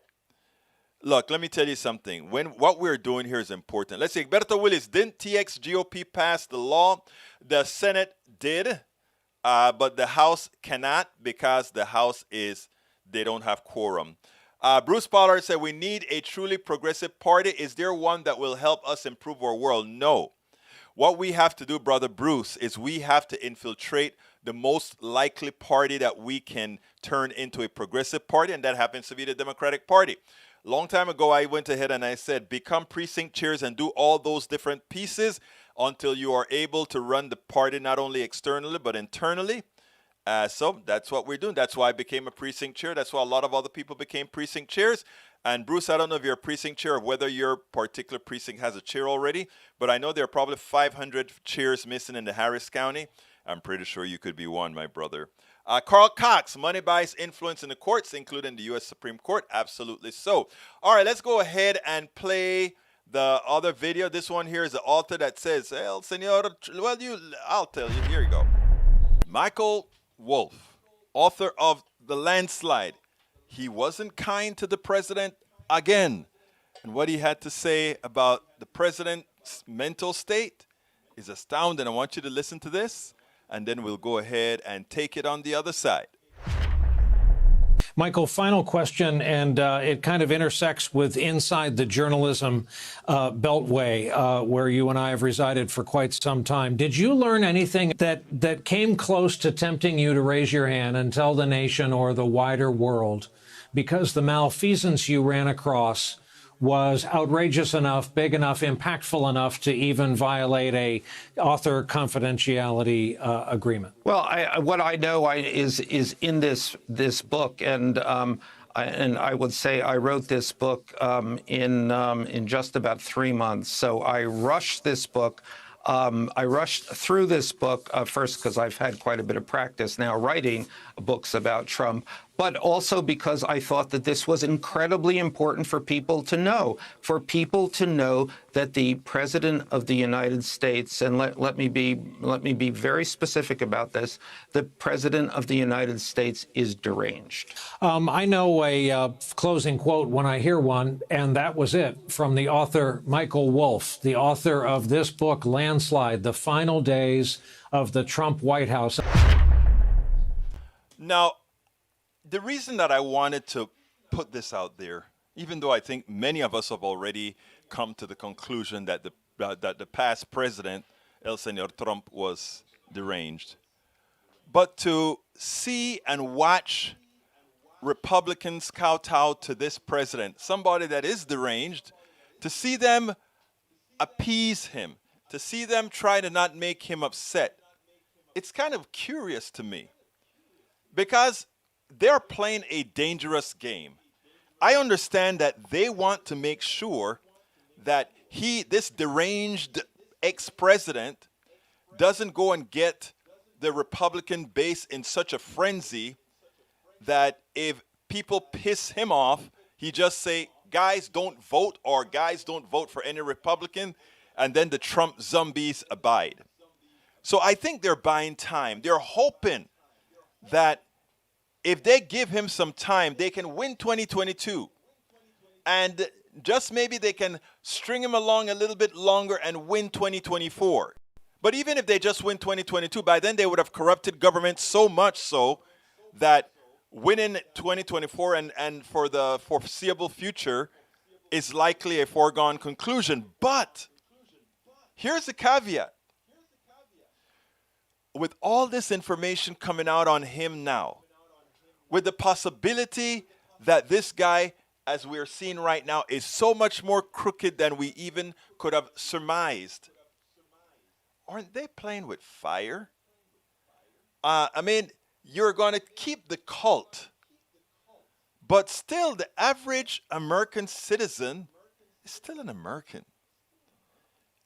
Look, let me tell you something. What we're doing here is important. Let's see, Berto Willis, didn't TX GOP pass the law? The Senate did, but the House cannot because the House they don't have quorum. Bruce Pollard said, we need a truly progressive party. Is there one that will help us improve our world? No. What we have to do, Brother Bruce, is we have to infiltrate the most likely party that we can turn into a progressive party, and that happens to be the Democratic Party. Long time ago, I went ahead and I said, become precinct chairs and do all those different pieces until you are able to run the party not only externally but internally. So that's what we're doing. That's why I became a precinct chair. That's why a lot of other people became precinct chairs. And Bruce, I don't know if you're a precinct chair or whether your particular precinct has a chair already, but I know there are probably 500 chairs missing in the Harris County. I'm pretty sure you could be one, my brother. Carl Cox, money buys influence in the courts, including the U.S. Supreme Court. Absolutely so. All right, let's go ahead and play the other video. This one here is the author that says, El Señor, well, I'll tell you. Here you go. Michael Wolff, author of The Landslide. He wasn't kind to the president again. And what he had to say about the president's mental state is astounding. I want you to listen to this, and then we'll go ahead and take it on the other side. Michael, final question, and it kind of intersects with inside the journalism beltway, where you and I have resided for quite some time. Did you learn anything that came close to tempting you to raise your hand and tell the nation or the wider world, because the malfeasance you ran across was outrageous enough, big enough, impactful enough to even violate a author confidentiality agreement? Well, what I know is in this book, and I would say I wrote this book in just about 3 months. So I rushed this book. I rushed through this book first because I've had quite a bit of practice now writing books about Trump, but also because I thought that this was incredibly important for people to know that the President of the United States, and let me be very specific about this, the President of the United States is deranged. I know a closing quote when I hear one, and that was it, from the author Michael Wolff, the author of this book, Landslide, The Final Days of the Trump White House. Now, the reason that I wanted to put this out there, even though I think many of us have already come to the conclusion that the past president, El Señor Trump, was deranged, but to see and watch Republicans kowtow to this president, somebody that is deranged, to see them appease him, to see them try to not make him upset, it's kind of curious to me, because they're playing a dangerous game. I understand that they want to make sure that this deranged ex-president doesn't go and get the Republican base in such a frenzy that if people piss him off, he just say, guys, don't vote, or guys, don't vote for any Republican, and then the Trump zombies abide. So I think they're buying time. They're hoping that if they give him some time, they can win 2022. And just maybe they can string him along a little bit longer and win 2024. But even if they just win 2022, by then they would have corrupted government so much so that winning 2024 and for the foreseeable future is likely a foregone conclusion. But here's the caveat. With all this information coming out on him now, with the possibility that this guy, as we're seeing right now, is so much more crooked than we even could have surmised, aren't they playing with fire? I mean, you're going to keep the cult, but still the average American citizen is still an American.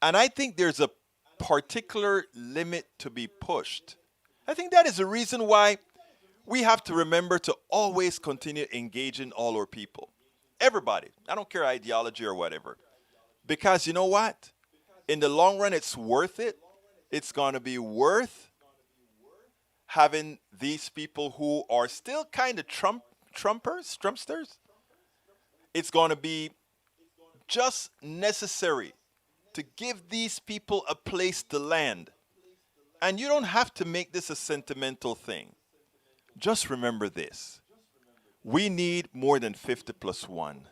And I think there's a particular limit to be pushed. I think that is the reason why we have to remember to always continue engaging all our people. Everybody. I don't care ideology or whatever. Because you know what? In the long run, it's worth it. It's going to be worth having these people who are still kind of Trumpsters. It's going to be just necessary to give these people a place to land. And you don't have to make this a sentimental thing. Just remember this. We need more than 50 plus 1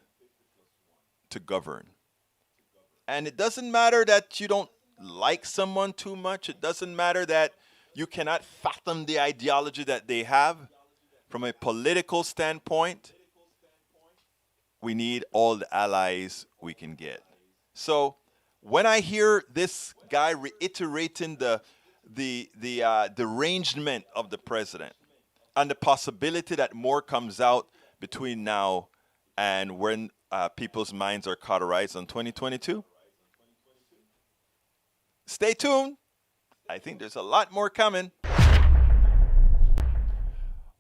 to govern. And it doesn't matter that you don't like someone too much. It doesn't matter that you cannot fathom the ideology that they have. From a political standpoint, we need all the allies we can get. So when I hear this guy reiterating the derangement of the president and the possibility that more comes out between now and when people's minds are cauterized on 2022, stay tuned. I think there's a lot more coming.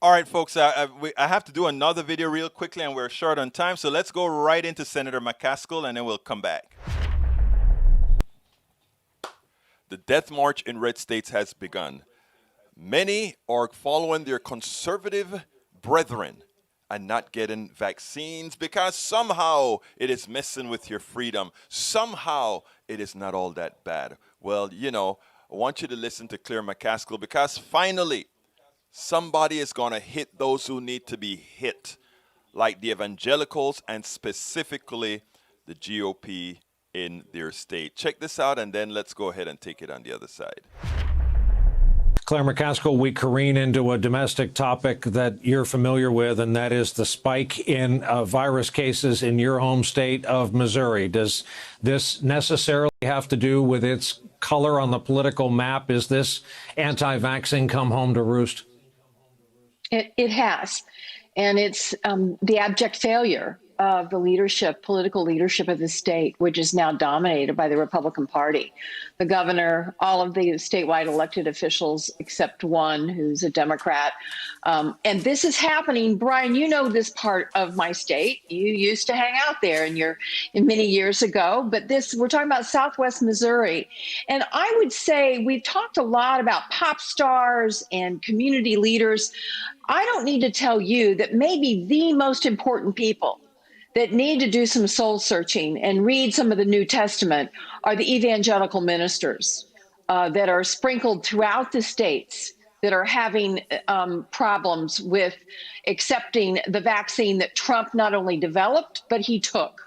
All right, folks, I have to do another video real quickly, and we're short on time, so let's go right into Senator McCaskill, and then we'll come back. The death march in red states has begun. Many are following their conservative brethren and not getting vaccines because somehow it is messing with your freedom. Somehow it is not all that bad. Well, you know, I want you to listen to Claire McCaskill because finally somebody is going to hit those who need to be hit, like the Evangelicals and specifically the GOP in their state. Check this out, and then let's go ahead and take it on the other side. Claire McCaskill, we careen into a domestic topic that you're familiar with, and that is the spike in virus cases in your home state of Missouri. Does this necessarily have to do with its color on the political map? Is this anti-vaxxing come home to roost? It has. And it's the abject failure of the leadership, political leadership of the state, which is now dominated by the Republican Party. The governor, all of the statewide elected officials, except one who's a Democrat. And this is happening. Brian, you know this part of my state. You used to hang out there many years ago. But we're talking about Southwest Missouri. And I would say we've talked a lot about pop stars and community leaders. I don't need to tell you that maybe the most important people that need to do some soul searching and read some of the New Testament are the evangelical ministers that are sprinkled throughout the states that are having problems with accepting the vaccine that Trump not only developed, but he took.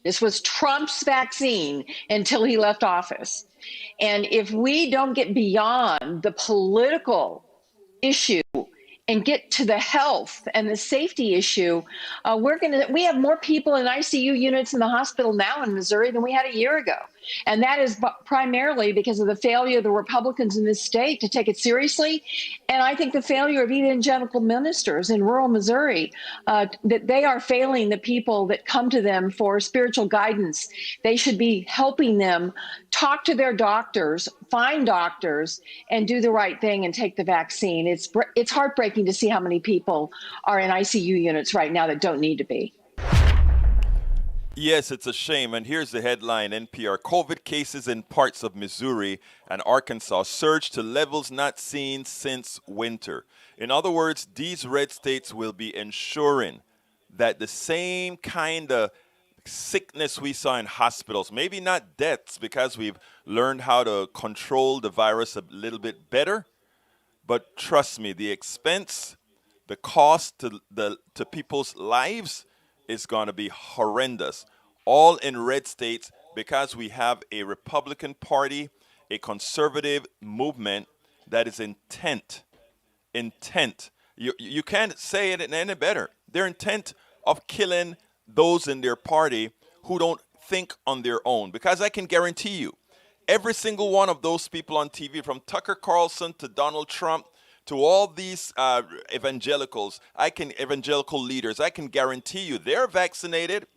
This was Trump's vaccine until he left office. And if we don't get beyond the political issue and get to the health and the safety issue, we have more people in ICU units in the hospital now in Missouri than we had a year ago. And that is primarily because of the failure of the Republicans in this state to take it seriously. And I think the failure of evangelical ministers in rural Missouri, that they are failing the people that come to them for spiritual guidance. They should be helping them talk to their doctors, find doctors, and do the right thing and take the vaccine. It's heartbreaking to see how many people are in ICU units right now that don't need to be. Yes, it's a shame. And here's the headline, NPR. COVID cases in parts of Missouri and Arkansas surged to levels not seen since winter. In other words, these red states will be ensuring that the same kind of sickness we saw in hospitals, maybe not deaths because we've learned how to control the virus a little bit better, but trust me, the expense, the cost to people's lives is going to be horrendous, all in red states because we have a Republican Party, a conservative movement that is intent. You can't say it any better. They're intent of killing those in their party who don't think on their own. Because I can guarantee you, every single one of those people on TV, from Tucker Carlson to Donald Trump, to all these evangelical leaders, I can guarantee you they're vaccinated,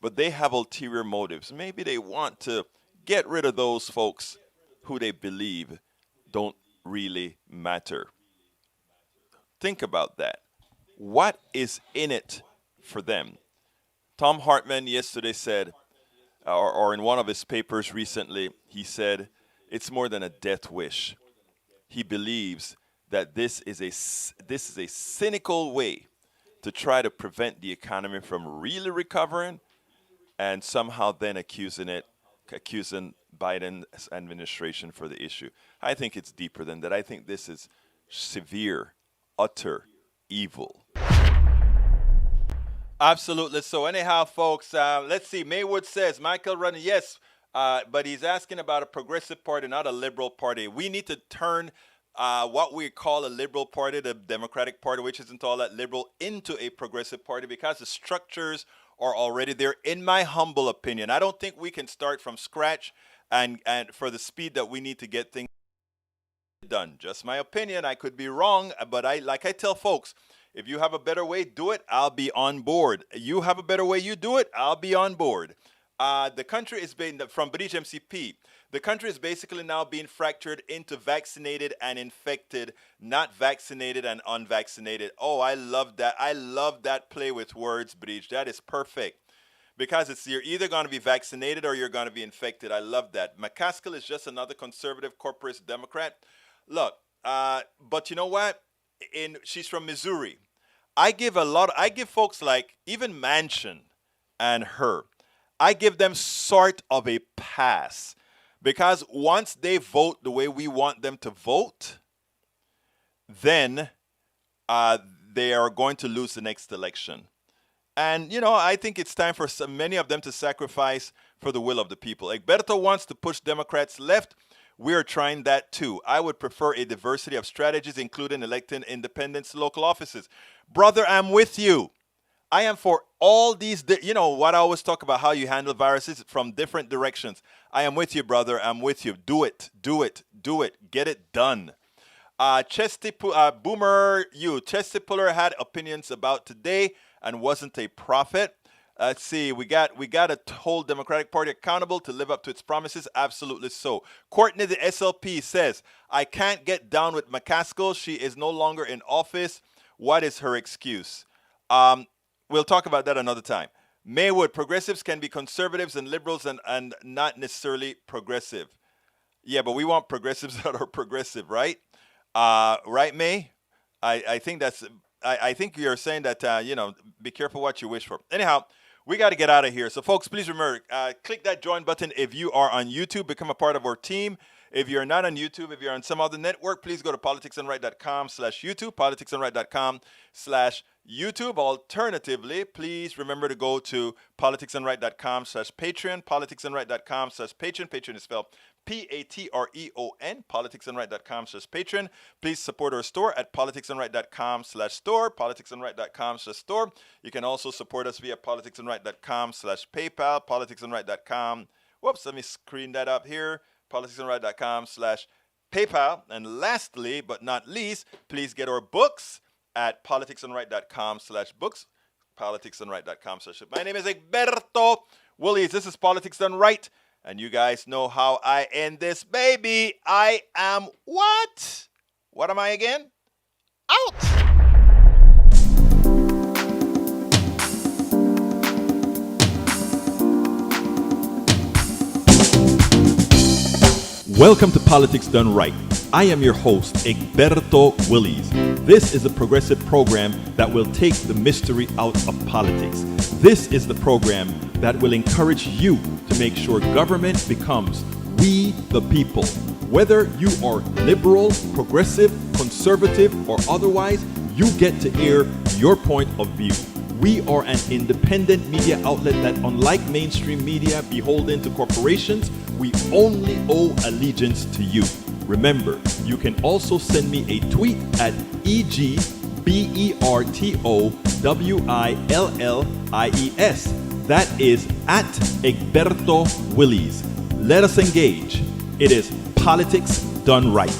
but they have ulterior motives. Maybe they want to get rid of those folks who they believe don't really matter. Think about that. What is in it for them? Tom Hartman yesterday said or in one of his papers recently, he said it's more than a death wish. He believes that this is a cynical way to try to prevent the economy from really recovering, and somehow then accusing Biden's administration for the issue. I think it's deeper than that. I think this is severe, utter evil. Absolutely. So anyhow, folks, let's see. Maywood says, Michael running, yes, but he's asking about a progressive party, not a liberal party. We need to turn what we call a liberal party, the Democratic Party, which isn't all that liberal, into a progressive party because the structures are already there, in my humble opinion. I don't think we can start from scratch and for the speed that we need to get things done. Just my opinion. I could be wrong, but I tell folks, if you have a better way, do it. I'll be on board. You have a better way, you do it. I'll be on board. The country is being, from British MCP, the country is basically now being fractured into vaccinated and infected, not vaccinated and unvaccinated. Oh, I love that. I love that play with words, British. That is perfect. Because you're either going to be vaccinated or you're going to be infected. I love that. McCaskill is just another conservative corporate Democrat. Look, but you know what? She's from Missouri. I give folks like even Manchin and her, I give them sort of a pass, because once they vote the way we want them to vote, then they are going to lose the next election. And, I think it's time for many of them to sacrifice for the will of the people. Egberto wants to push Democrats left. We are trying that too. I would prefer a diversity of strategies, including electing independents to local offices. Brother, I'm with you. I am for all these, what I always talk about, how you handle viruses from different directions. I am with you, brother. I'm with you. Do it. Do it. Do it. Get it done. Boomer, Chesty Puller had opinions about today and wasn't a prophet. Let's see, we got to hold Democratic Party accountable to live up to its promises. Absolutely so. Courtney, the SLP, says, I can't get down with McCaskill. She is no longer in office. What is her excuse? We'll talk about that another time. Maywood, progressives can be conservatives and liberals and not necessarily progressive. Yeah, but we want progressives that are progressive, right? Right, May? I think that's... I think you're saying that, be careful what you wish for. Anyhow, we got to get out of here. So, folks, please remember, click that join button if you are on YouTube. Become a part of our team. If you're not on YouTube, if you're on some other network, please go to politicsandright.com/YouTube, politicsandright.com/YouTube. Alternatively, please remember to go to politicsandright.com/Patreon, politicsandright.com/Patreon. Patreon is spelled Patreon, politicsandright.com/Patreon. Please support our store at politicsandright.com/store, politicsandright.com/store. You can also support us via politicsandright.com/PayPal, politicsandright.com. Whoops, let me screen that up here. politicsandright.com/PayPal. And lastly, but not least, please get our books at politicsandright.com/books, politicsandright.com/books. My name is Egberto Willies. This is Politics Done Right. And you guys know how I end this, baby. I am what? What am I again? Out! Welcome to Politics Done Right. I am your host, Egberto Willies. This is a progressive program that will take the mystery out of politics. This is the program that will encourage you to make sure government becomes we the people. Whether you are liberal, progressive, conservative, or otherwise, you get to air your point of view. We are an independent media outlet that, unlike mainstream media beholden to corporations, we only owe allegiance to you. Remember, you can also send me a tweet at EGBERTOWILLIES. That is at Egberto Willies. Let us engage. It is Politics Done Right.